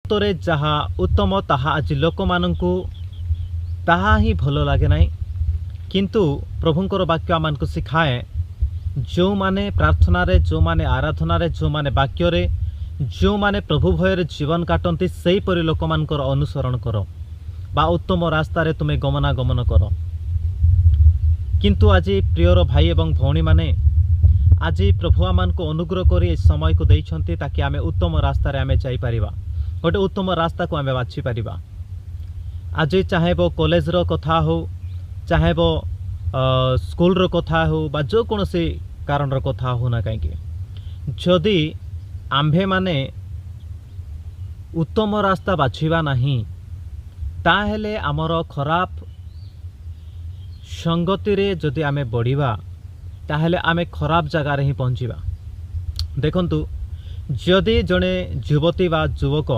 तरे जहा उत्तम ताहा आज लोक माननकु ताहा ही भल लगे ना किंतु प्रभुंकर वाक्य आमको शिखाए जो माने प्रार्थना रे जो माने आराधना रे जो माने वाक्य रे जो माने प्रभु भयर जीवन काटती से परि लोक मानकर अनुसरण करो बा उत्तम रास्ता रे तुम्हें गमनागमन करो। किंतु आज प्रियर भाई एवं भौणी माने आज प्रभु आमको अनुग्रह कर समय को देइछंती ताकि आमे उत्तम रास्ता रे आमे जाई परिबा गोटे उत्तम रास्ता को आमे बाछि परिबा। आज चाहेबो कॉलेज रो कथा हो चाहेबो स्कूल रो कथा हो बा जो कौन से कारण रो कथा हो ना कहीं जदि आम्भे माने उत्तम रास्ता बाछिबा नहीं ताहेले आमर खराब संगति रे जदि आमे बढ़िबा ताहेले आमे खराब जगार ही पहुँचीबा। देखंतु जदि जड़े युवती बा युवक